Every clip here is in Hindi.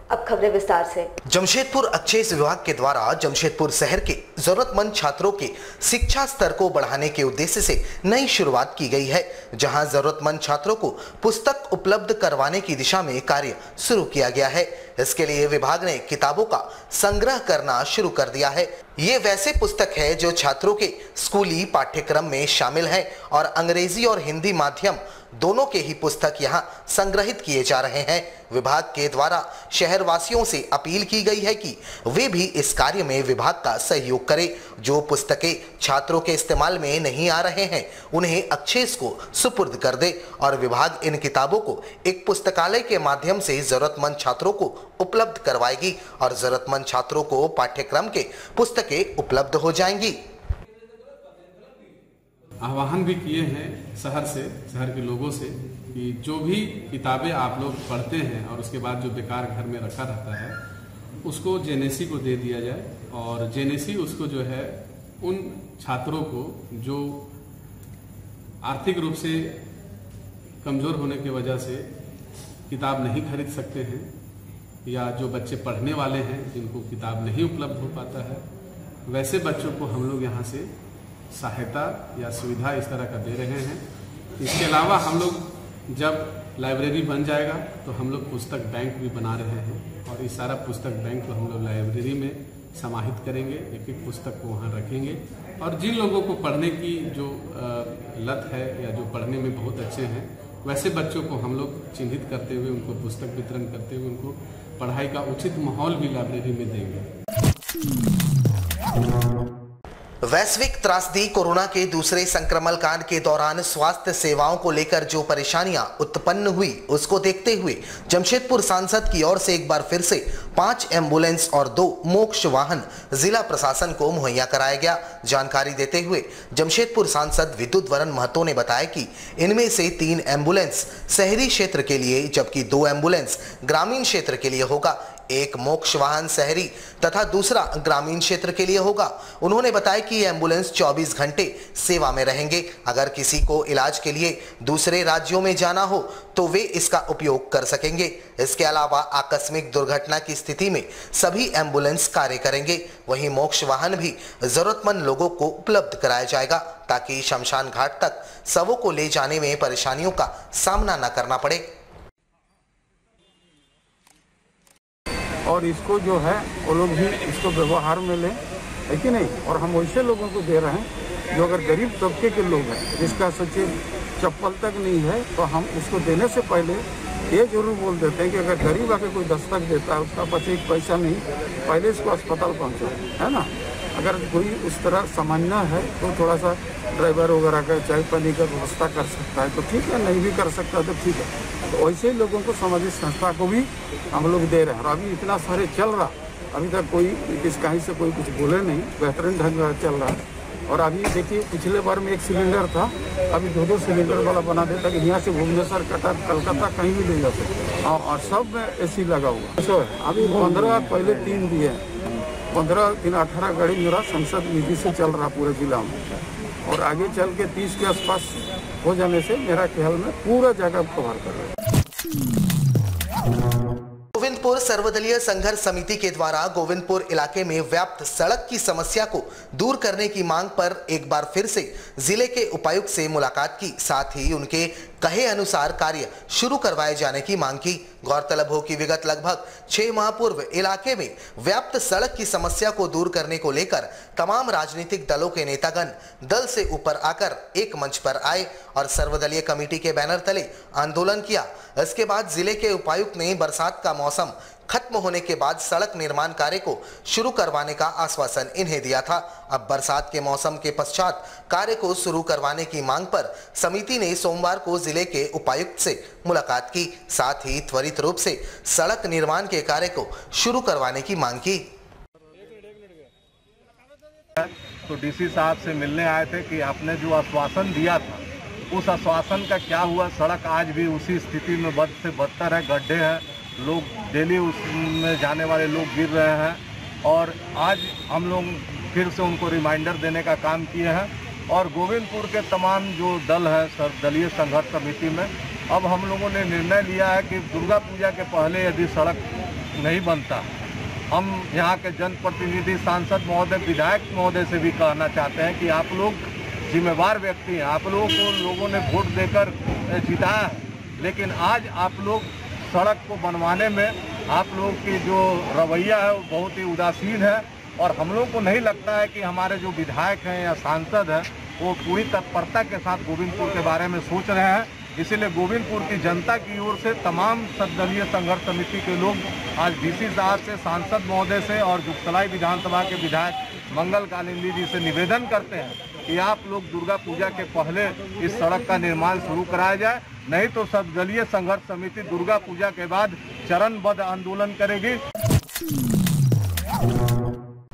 अब खबरें विस्तार से। जमशेदपुर एक्साइज विभाग के द्वारा जमशेदपुर शहर के जरूरतमंद छात्रों के शिक्षा स्तर को बढ़ाने के उद्देश्य से नई शुरुआत की गई है, जहां जरूरतमंद छात्रों को पुस्तक उपलब्ध करवाने की दिशा में कार्य शुरू किया गया है। इसके लिए विभाग ने किताबों का संग्रह करना शुरू कर दिया है। ये वैसे पुस्तक है जो छात्रों के स्कूली पाठ्यक्रम में शामिल है और अंग्रेजी और हिंदी माध्यम दोनों के ही पुस्तक यहाँ संग्रहित किए जा रहे हैं। विभाग के द्वारा शहरवासियों से अपील की गई है कि वे भी इस कार्य में विभाग का सहयोग करें। जो पुस्तकें छात्रों के इस्तेमाल में नहीं आ रहे हैं उन्हें एक्साइज को सुपुर्द कर दे और विभाग इन किताबों को एक पुस्तकालय के माध्यम से जरूरतमंद छात्रों को उपलब्ध करवाएगी और जरूरतमंद छात्रों को पाठ्यक्रम के पुस्तकें उपलब्ध हो जाएंगी। आह्वान भी किए हैं शहर के लोगों से कि जो भी किताबें आप लोग पढ़ते हैं और उसके बाद जो बेकार घर में रखा रहता है उसको जेनेसी को दे दिया जाए और जेनेसी उसको जो है उन छात्रों को जो आर्थिक रूप से कमजोर होने की वजह से किताब नहीं खरीद सकते हैं या जो बच्चे पढ़ने वाले हैं जिनको किताब नहीं उपलब्ध हो पाता है, वैसे बच्चों को हम लोग यहाँ से सहायता या सुविधा इस तरह का दे रहे हैं। इसके अलावा हम लोग जब लाइब्रेरी बन जाएगा तो हम लोग पुस्तक बैंक भी बना रहे हैं और इस सारा पुस्तक बैंक को हम लोग लाइब्रेरी में समाहित करेंगे, एक एक पुस्तक को वहाँ रखेंगे और जिन लोगों को पढ़ने की जो लत है या जो पढ़ने में बहुत अच्छे हैं वैसे बच्चों को हम लोग चिन्हित करते हुए उनको पुस्तक वितरण करते हुए उनको पढ़ाई का उचित माहौल भी लाइब्रेरी में देंगे। वैश्विक त्रासदी कोरोना के दूसरे संक्रमण काल के दौरान स्वास्थ्य सेवाओं को लेकर जो परेशानियां उत्पन्न हुई उसको देखते हुए जमशेदपुर सांसद की ओर से एक बार फिर से 5 एम्बुलेंस और 2 मोक्ष वाहन जिला प्रशासन को मुहैया कराया गया। जानकारी देते हुए जमशेदपुर सांसद विद्युत वरण महतो ने बताया कि इनमें से 3 एम्बुलेंस शहरी क्षेत्र के लिए जबकि 2 एम्बुलेंस ग्रामीण क्षेत्र के लिए होगा। एक मोक्ष वाहन शहरी तथा दूसरा ग्रामीण क्षेत्र के लिए होगा। उन्होंने बताया कि ये एम्बुलेंस 24 घंटे सेवा में रहेंगे। अगर किसी को इलाज के लिए दूसरे राज्यों में जाना हो तो वे इसका उपयोग कर सकेंगे। इसके अलावा आकस्मिक दुर्घटना की स्थिति में सभी एम्बुलेंस कार्य करेंगे। वहीं मोक्ष वाहन भी जरूरतमंद लोगों को उपलब्ध कराया जाएगा ताकि शमशान घाट तक शवों को ले जाने में परेशानियों का सामना न करना पड़े। और इसको जो है वो लोग भी इसको व्यवहार में लें, है कि नहीं। और हम वैसे लोगों को दे रहे हैं जो अगर गरीब तबके के लोग हैं जिसका सचिव चप्पल तक नहीं है तो हम उसको देने से पहले ये जरूर बोल देते हैं कि अगर गरीब आके कोई दस्तक देता है उसका पास एक पैसा नहीं, पहले इसको अस्पताल पहुँचाए, है ना। अगर कोई उस तरह सामान्य है तो थोड़ा सा ड्राइवर वगैरह का चाय पानी का व्यवस्था कर सकता है तो ठीक है, नहीं भी कर सकता तो ठीक है। तो वैसे ही लोगों को सामाजिक संस्था को भी हम लोग दे रहे हैं। और अभी इतना सारे चल रहा, अभी तक कोई किस कहीं से कोई कुछ बोले नहीं, बेहतरीन ढंग का चल रहा है। और अभी देखिए पिछले बार में 1 सिलेंडर था, अभी 2-2 सिलेंडर वाला बना देता कि यहाँ से भुवनेश्वर कलकत्ता कहीं भी ले जा सकते और सब में AC लगा हुआ। अभी 15 पहले 3 दिए, 15 दिन 18 गाड़ी मेरा संसद निधि से चल रहा पूरे जिला में और आगे चल के 30 के आसपास हो जाने से मेरा ख्याल में पूरा जगह कवर कर रहा है। गोविंदपुर सर्वदलीय संघर्ष समिति के द्वारा गोविंदपुर इलाके में व्याप्त सड़क की समस्या को दूर करने की मांग पर एक बार फिर से जिले के उपायुक्त से मुलाकात की, साथ ही उनके कहे अनुसार कार्य शुरू करवाए जाने की मांग की। गौरतलब हो कि विगत लगभग 6 माह पूर्व इलाके में व्याप्त सड़क की समस्या को दूर करने को लेकर तमाम राजनीतिक दलों के नेतागण दल से ऊपर आकर एक मंच पर आए और सर्वदलीय कमेटी के बैनर तले आंदोलन किया। इसके बाद जिले के उपायुक्त ने बरसात का मौसम खत्म होने के बाद सड़क निर्माण कार्य को शुरू करवाने का आश्वासन इन्हें दिया था। अब बरसात के मौसम के पश्चात कार्य को शुरू करवाने की मांग पर समिति ने सोमवार को जिले के उपायुक्त से मुलाकात की, साथ ही त्वरित रूप से सड़क निर्माण के कार्य को शुरू करवाने की मांग की। तो डीसी साहब से मिलने आए थे कि आपने जो आश्वासन दिया था उस आश्वासन का क्या हुआ। सड़क आज भी उसी स्थिति में बद से बदतर है, गड्ढे हैं, लोग डेली उसमें जाने वाले लोग गिर रहे हैं। और आज हम लोग फिर से उनको रिमाइंडर देने का काम किए हैं और गोविंदपुर के तमाम जो दल है सर्वदलीय संघर्ष समिति में अब हम लोगों ने निर्णय लिया है कि दुर्गा पूजा के पहले यदि सड़क नहीं बनता, हम यहाँ के जनप्रतिनिधि, सांसद महोदय, विधायक महोदय से भी कहना चाहते हैं कि आप लोग जिम्मेवार व्यक्ति हैं, आप लोगों को लोगों ने वोट देकर जिताया है, लेकिन आज आप लोग सड़क को बनवाने में आप लोगों की जो रवैया है वो बहुत ही उदासीन है। और हम लोग को नहीं लगता है कि हमारे जो विधायक हैं या सांसद हैं वो पूरी तत्परता के साथ गोविंदपुर के बारे में सोच रहे हैं। इसीलिए गोविंदपुर की जनता की ओर से तमाम सर्वदलीय संघर्ष समिति के लोग आज डीसी साहब से, सांसद महोदय से और जुगसलाई विधानसभा के विधायक मंगल कालिंदी जी से निवेदन करते हैं कि आप लोग दुर्गा पूजा के पहले इस सड़क का निर्माण शुरू कराया जाए, नहीं तो सर्वदलीय संघर्ष समिति दुर्गा पूजा के बाद चरणबद्ध आंदोलन करेगी।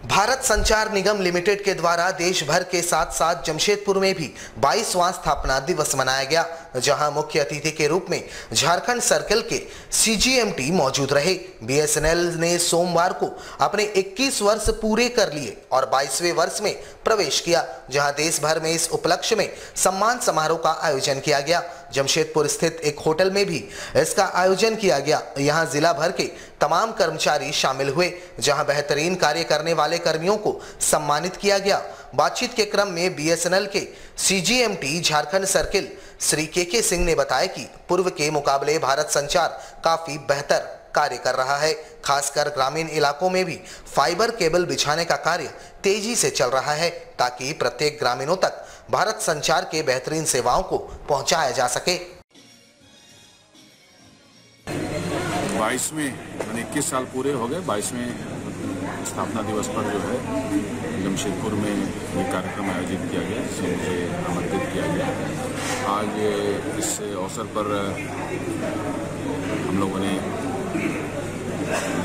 भारत संचार निगम लिमिटेड के द्वारा देश भर के साथ साथ जमशेदपुर में भी 22वां स्थापना दिवस मनाया गया, जहां मुख्य अतिथि के रूप में झारखंड सर्कल के CGMT मौजूद रहे। BSNL ने सोमवार को अपने 21 वर्ष पूरे कर लिए और 22वें वर्ष में प्रवेश किया, जहां देश भर में इस उपलक्ष्य में सम्मान समारोह का आयोजन किया गया। जमशेदपुर स्थित एक होटल में भी इसका आयोजन किया गया। यहां जिला भर के तमाम कर्मचारी शामिल हुए, जहां बेहतरीन कार्य करने वाले कर्मियों को सम्मानित किया गया। बातचीत के क्रम में BSNL के CGMT Jharkhand circle Shri KK Singh ने बताया कि पूर्व के मुकाबले भारत संचार काफी बेहतर कार्य कर रहा है। खासकर ग्रामीण इलाकों में भी फाइबर केबल बिछाने का कार्य तेजी से चल रहा है, ताकि प्रत्येक ग्रामीणों तक भारत संचार के बेहतरीन सेवाओं को पहुंचाया जा सके। 22वें 21 साल पूरे हो गए। 22वें स्थापना दिवस पर जो है जमशेदपुर में ये कार्यक्रम आयोजित किया गया, जिसे मुझे आमंत्रित किया गया। आज इस अवसर पर हम लोगों ने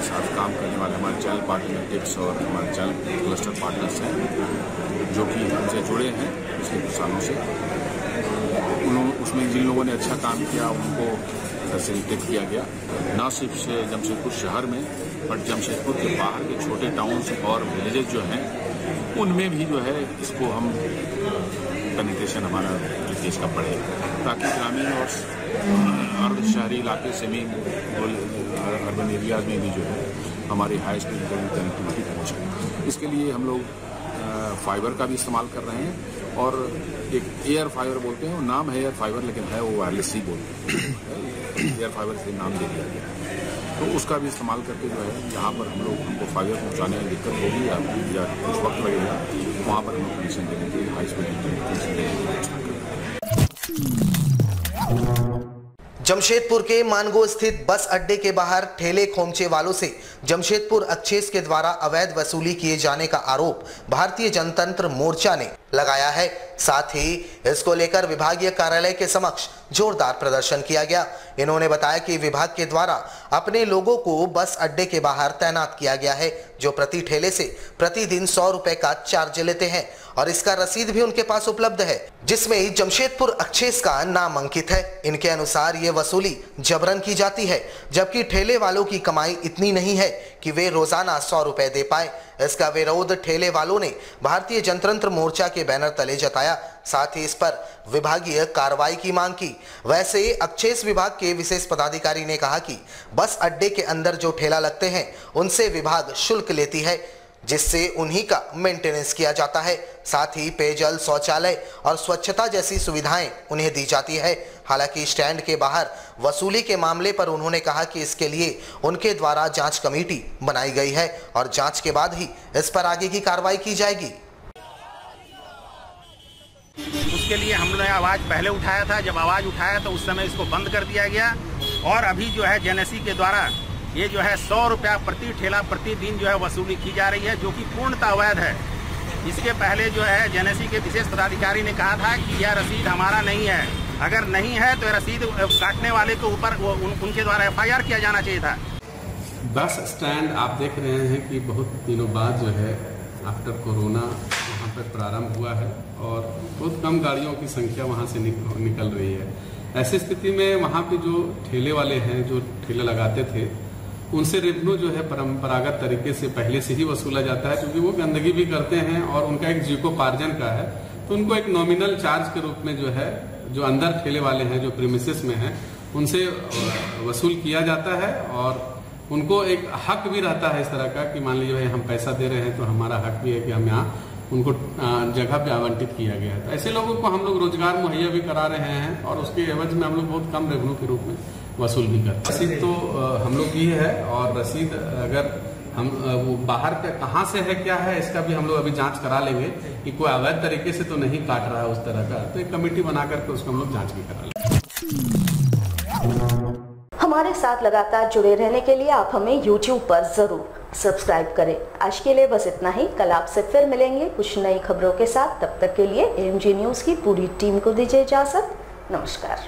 साथ काम करने वाले हमारे चैनल पार्टनर टिप्स और हमारे चैनल क्लस्टर पार्टनर्स हैं, जो कि हमसे जुड़े हैं पिछले कुछ सालों से। उसमें जिन लोगों ने अच्छा काम किया उनको फैसिलिटेट किया गया, न सिर्फ से जमशेदपुर शहर में बट जमशेदपुर के बाहर के छोटे टाउन्स और विलेजेस जो हैं उनमें भी जो है इसको हम पेनिट्रेशन हमारा देश का बढ़े, ताकि ग्रामीण और अर्ध शहरी इलाके सेमी अर्बन एरियाज में भी जो है हमारी हाई स्पीड कनेक्टिविटी पहुँचे। इसके लिए हम लोग फाइबर का भी इस्तेमाल कर रहे हैं और एक एयर फाइबर बोलते हैं, वो नाम है एयर फाइबर लेकिन है वो वायरलेस ही बोलते हैं। एयर फाइबर से नाम दे दिया गया, तो उसका भी इस्तेमाल करके जो है जहाँ पर हमको फाइबर पहुँचाने में दिक्कत होगी या कुछ वक्त लगेगा, वहाँ पर हम कनेक्शन देने के लिए हाई स्पीड कनेक्शन देने की व्यवस्था कर रहे हैं। जमशेदपुर के मानगो स्थित बस अड्डे के बाहर ठेले खोमचे वालों से जमशेदपुर अक्षेस के द्वारा अवैध वसूली किए जाने का आरोप भारतीय जनतंत्र मोर्चा ने लगाया है। साथ ही इसको लेकर विभागीय कार्यालय के समक्ष जोरदार प्रदर्शन किया गया। इन्होंने बताया कि विभाग के द्वारा अपने लोगों को बस अड्डे के बाहर तैनात किया गया है, जो प्रति ठेले से प्रतिदिन 100 रुपए का चार्ज लेते हैं और इसका रसीद भी उनके पास उपलब्ध है, जिसमें जमशेदपुर अक्षेस का नाम अंकित है। इनके अनुसार ये वसूली जबरन की जाती है, जबकि ठेले वालों की कमाई इतनी नहीं है कि वे रोजाना 100 रुपए दे पाए। इसका विरोध ठेले वालों ने भारतीय जनतंत्र मोर्चा के बैनर तले जताया, साथ ही इस पर विभागीय कार्रवाई की मांग की। वैसे अक्षेस विभाग के विशेष पदाधिकारी ने कहा कि बस अड्डे के अंदर जो ठेला लगते हैं उनसे विभाग शुल्क लेती है, जिससे उन्हीं का मेंटेनेंस किया जाता है। साथ ही पेयजल, शौचालय और स्वच्छता जैसी सुविधाएं उन्हें दी जाती है। हालांकि स्टैंड के बाहर वसूली के मामले पर उन्होंने कहा कि इसके लिए उनके द्वारा जांच कमेटी बनाई गई है और जांच के बाद ही इस पर आगे की कार्रवाई की जाएगी। उसके लिए हमने आवाज पहले उठाया था, जब आवाज उठाया तो उस समय इसको बंद कर दिया गया और अभी जो है जेनेसी के द्वारा ये जो है 100 रुपया प्रति ठेला प्रतिदिन जो है वसूली की जा रही है, जो कि पूर्णतः अवैध है। इसके पहले जो है जेनेसी के विशेष पदाधिकारी ने कहा था कि यह रसीद हमारा नहीं है, अगर नहीं है तो रसीद काटने वाले के ऊपर उनके द्वारा FIR किया जाना चाहिए था। बस स्टैंड आप देख रहे हैं कि बहुत दिनों बाद जो है आफ्टर कोरोना वहाँ पर प्रारंभ हुआ है और बहुत कम गाड़ियों की संख्या वहाँ से निकल रही है। ऐसी स्थिति में वहाँ पे जो ठेले वाले हैं, जो ठेले लगाते थे, उनसे रेवेन्यू जो है परंपरागत तरीके से पहले से ही वसूला जाता है, क्योंकि वो गंदगी भी करते हैं और उनका एक जीविकोपार्जन का है, तो उनको एक नॉमिनल चार्ज के रूप में जो है, जो अंदर ठेले वाले हैं, जो प्रीमिसेस में हैं, उनसे वसूल किया जाता है और उनको एक हक भी रहता है इस तरह का कि मान लीजिए भाई हम पैसा दे रहे हैं तो हमारा हक भी है कि हम यहाँ उनको जगह पे आवंटित किया गया है। तो ऐसे लोगों को हम लोग रोजगार मुहैया भी करा रहे हैं और उसके एवज में हम लोग बहुत कम रेवेन्यू के रूप में वसूल भी करते हैं। रसीद तो हम लोग की है और रसीद अगर हम वो बाहर का कहाँ से है क्या है इसका भी हम लोग अभी जांच करा लेंगे कि कोई अवैध तरीके से तो नहीं काट रहा है उस तरह का, तो एक कमेटी बना करके उसको हम लोग जांच भी करा लेंगे। हमारे साथ लगातार जुड़े रहने के लिए आप हमें YouTube पर जरूर सब्सक्राइब करें। आज के लिए बस इतना ही। कल आपसे फिर मिलेंगे कुछ नई खबरों के साथ। तब तक के लिए AMG न्यूज की पूरी टीम को दीजिए इजाजत। नमस्कार।